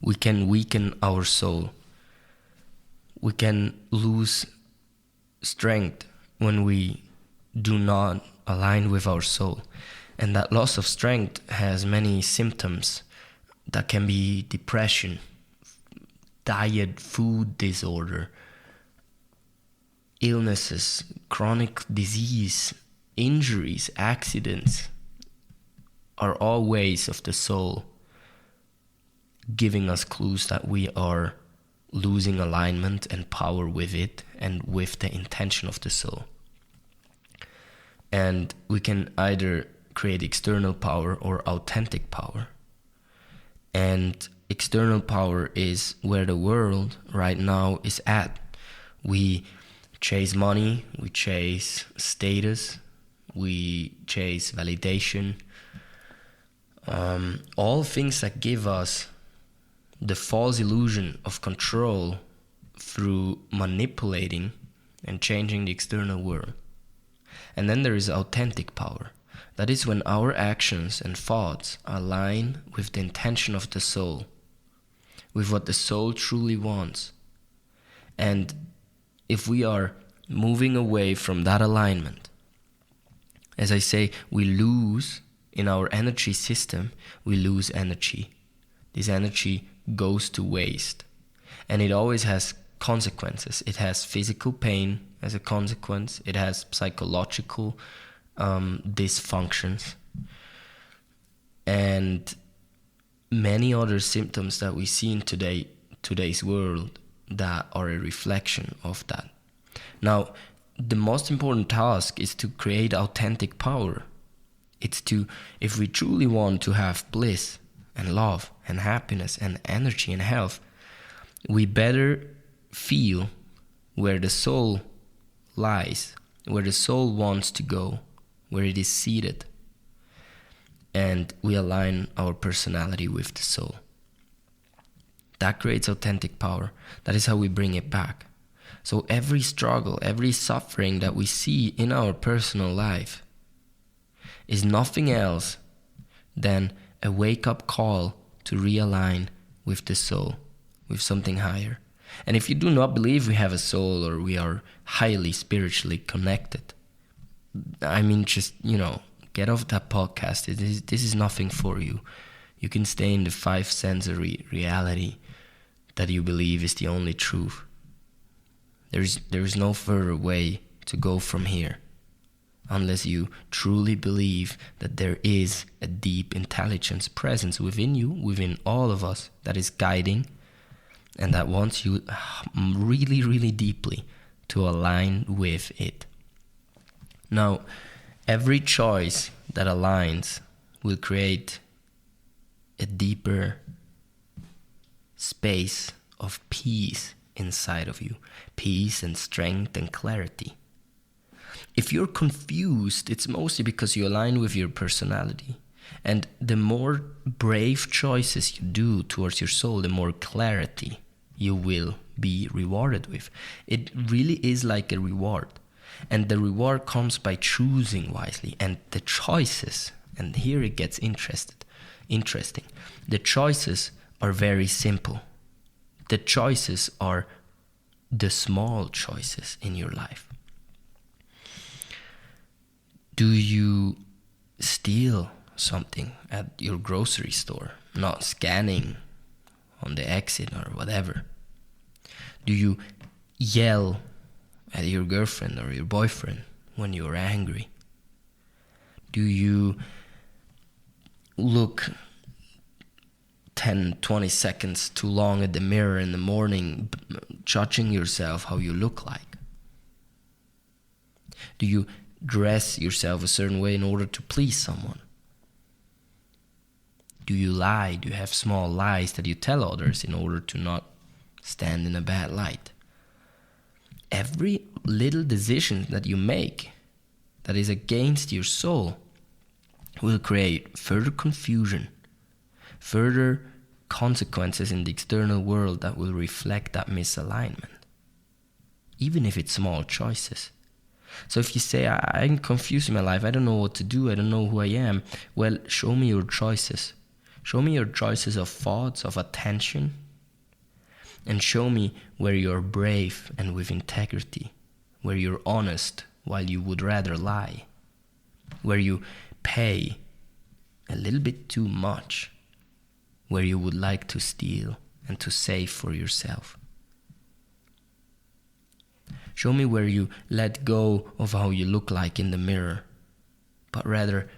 we can weaken our soul. We can lose strength when we do not align with our soul. And that loss of strength has many symptoms that can be depression, diet, food disorder, illnesses, chronic disease, injuries, accidents, are all ways of the soul giving us clues that we are losing alignment and power with it and with the intention of the soul. And we can either create external power or authentic power. And external power is where the world right now is at. We chase money, we chase status, we chase validation, all things that give us the false illusion of control through manipulating and changing the external world. And then there is authentic power. That is when our actions and thoughts align with the intention of the soul, with what the soul truly wants. And if we are moving away from that alignment, as I say, we lose in our energy system, we lose energy. This energy goes to waste. And it always has consequences. It has physical pain as a consequence. It has psychological dysfunctions. And many other symptoms that we see in today's world that are a reflection of that. Now, the most important task is to create authentic power. It's to, if we truly want to have bliss and love and happiness and energy and health, we better feel where the soul lies, where the soul wants to go, where it is seated. And we align our personality with the soul. That creates authentic power. That is how we bring it back. So every struggle, every suffering that we see in our personal life is nothing else than a wake-up call to realign with the soul, with something higher. And if you do not believe we have a soul or we are highly spiritually connected, I mean, just, get off that podcast. This is nothing for you. You can stay in the five sensory reality that you believe is the only truth. There is no further way to go from here unless you truly believe that there is a deep intelligence presence within you, within all of us, that is guiding and that wants you really, really deeply to align with it. Now, every choice that aligns will create a deeper space of peace inside of you. Peace and strength and clarity. If you're confused, it's mostly because you align with your personality. And the more brave choices you do towards your soul, the more clarity you will be rewarded with. It really is like a reward. And the reward comes by choosing wisely. And the choices, and here it gets interesting. The choices are very simple. The choices are the small choices in your life. Do you steal something at your grocery store, not scanning on the exit or whatever? Do you yell at your girlfriend or your boyfriend when you're angry? Do you look 10, 20 seconds too long at the mirror in the morning, judging yourself how you look like? Do you dress yourself a certain way in order to please someone? Do you lie? Do you have small lies that you tell others in order to not stand in a bad light? Every little decision that you make that is against your soul will create further confusion, further consequences in the external world that will reflect that misalignment, even if it's small choices. So if you say, I'm confused in my life, I don't know what to do, I don't know who I am, well, show me your choices. Show me your choices of thoughts, of attention, and show me where you're brave and with integrity, where you're honest while you would rather lie, where you pay a little bit too much, where you would like to steal and to save for yourself. Show me where you let go of how you look like in the mirror, but rather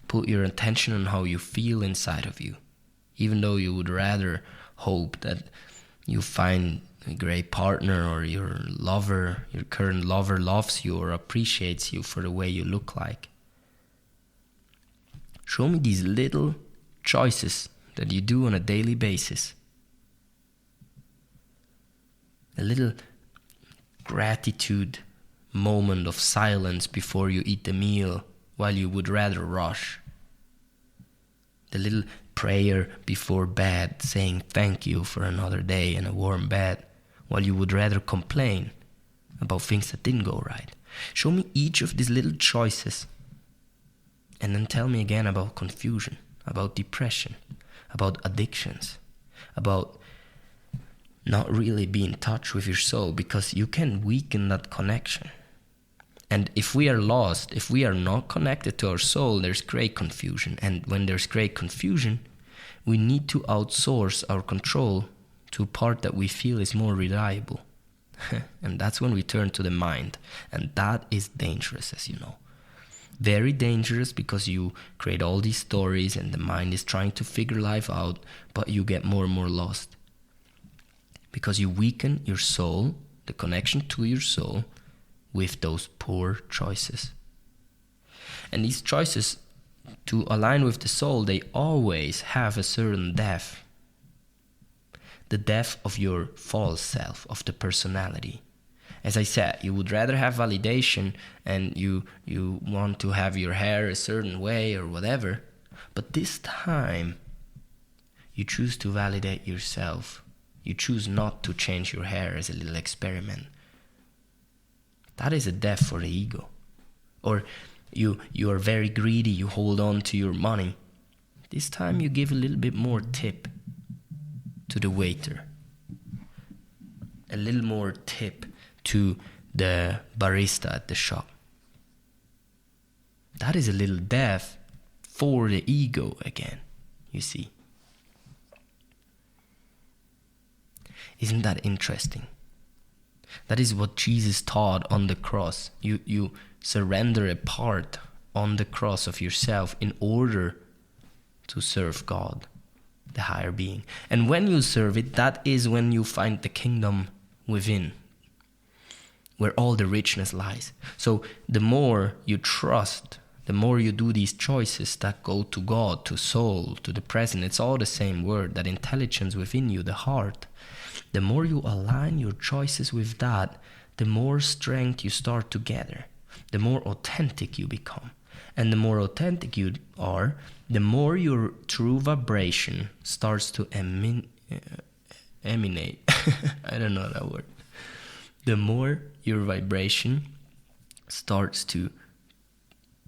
put your attention on how you feel inside of you, even though you would rather hope that you find a great partner or your current lover loves you or appreciates you for the way you look like. Show me these little choices that you do on a daily basis. A little gratitude moment of silence before you eat the meal while you would rather rush. The little prayer before bed saying thank you for another day and a warm bed while you would rather complain about things that didn't go right. Show me each of these little choices and then tell me again about confusion, about depression, about addictions, about not really be in touch with your soul, because you can weaken that connection. And if we are lost, if we are not connected to our soul, there's great confusion. And when there's great confusion, we need to outsource our control to a part that we feel is more reliable. And that's when we turn to the mind. And that is dangerous, as you know. Very dangerous, because you create all these stories and the mind is trying to figure life out, but you get more and more lost. Because you weaken your soul, the connection to your soul, with those poor choices. And these choices, to align with the soul, they always have a certain death. The death of your false self, of the personality. As I said, you would rather have validation and you want to have your hair a certain way or whatever, but this time you choose to validate yourself. You choose not to change your hair as a little experiment. That is a death for the ego. Or you are very greedy, you hold on to your money. This time you give a little bit more tip to the waiter. A little more tip to the barista at the shop. That is a little death for the ego again, you see. Isn't that interesting? That is what Jesus taught on the cross. You surrender a part on the cross of yourself in order to serve God, the higher being. And when you serve it, that is when you find the kingdom within, where all the richness lies. So the more you trust, the more you do these choices that go to God, to soul, to the present. It's all the same word, that intelligence within you, the heart. The more you align your choices with that, the more strength you start to gather, the more authentic you become. And the more authentic you are, the more your true vibration starts to emanate. I don't know that word. The more your vibration starts to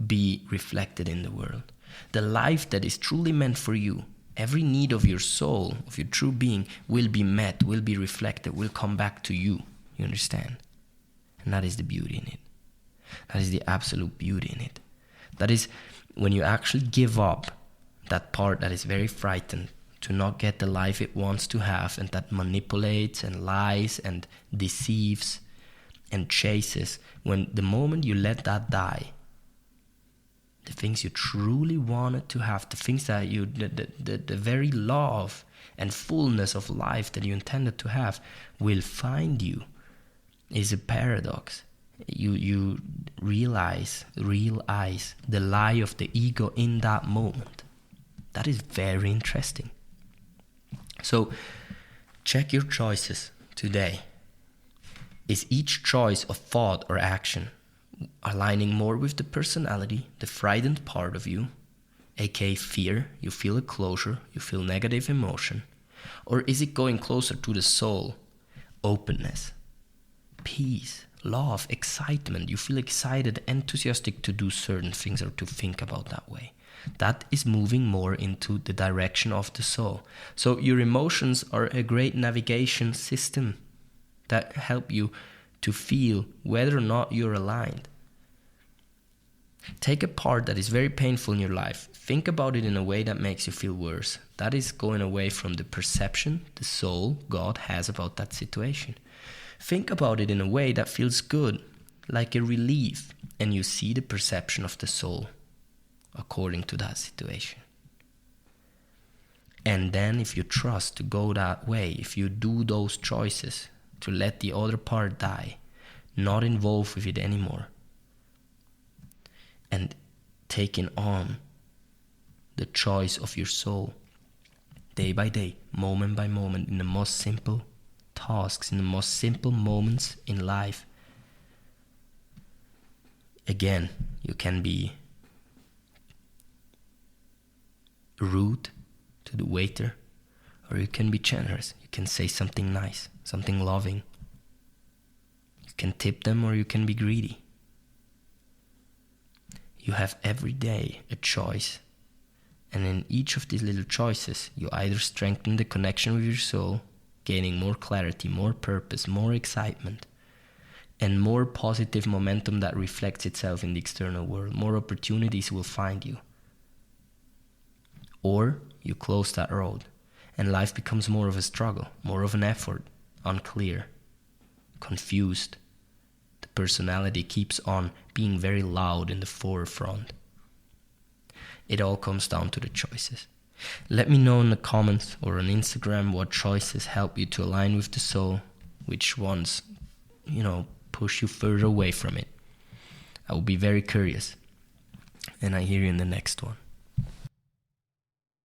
be reflected in the world. The life that is truly meant for you, every need of your soul, of your true being, will be met, will be reflected, will come back to you. You understand? And that is the beauty in it. That is the absolute beauty in it. That is when you actually give up that part that is very frightened to not get the life it wants to have, and that manipulates and lies and deceives and chases. When the moment you let that die, the things you truly wanted to have, the things that you, the very love and fullness of life that you intended to have will find you, is a paradox. You realize the lie of the ego in that moment. That is very interesting. So check your choices today. Is each choice of thought or action aligning more with the personality, the frightened part of you, aka fear? You feel a closure, you feel negative emotion. Or is it going closer to the soul, openness, peace, love, excitement? You feel excited, enthusiastic to do certain things or to think about that way. That is moving more into the direction of the soul. So your emotions are a great navigation system that help you to feel whether or not you're aligned. Take a part that is very painful in your life. Think about it in a way that makes you feel worse. That is going away from the perception the soul, God, has about that situation. Think about it in a way that feels good, like a relief, and you see the perception of the soul according to that situation. And then if you trust to go that way, if you do those choices to let the other part die, not involved with it anymore, and taking on the choice of your soul day by day, moment by moment, in the most simple tasks, in the most simple moments in life. Again, you can be rude to the waiter, or you can be generous. You can say something nice, something loving. You can tip them, or you can be greedy. You have every day a choice, and in each of these little choices, you either strengthen the connection with your soul, gaining more clarity, more purpose, more excitement, and more positive momentum that reflects itself in the external world. More opportunities will find you. Or you close that road, and life becomes more of a struggle, more of an effort, unclear, confused. The personality keeps on being very loud in the forefront. It all comes down to the choices. Let me know in the comments or on Instagram what choices help you to align with the soul, which ones, push you further away from it. I will be very curious, and I hear you in the next one.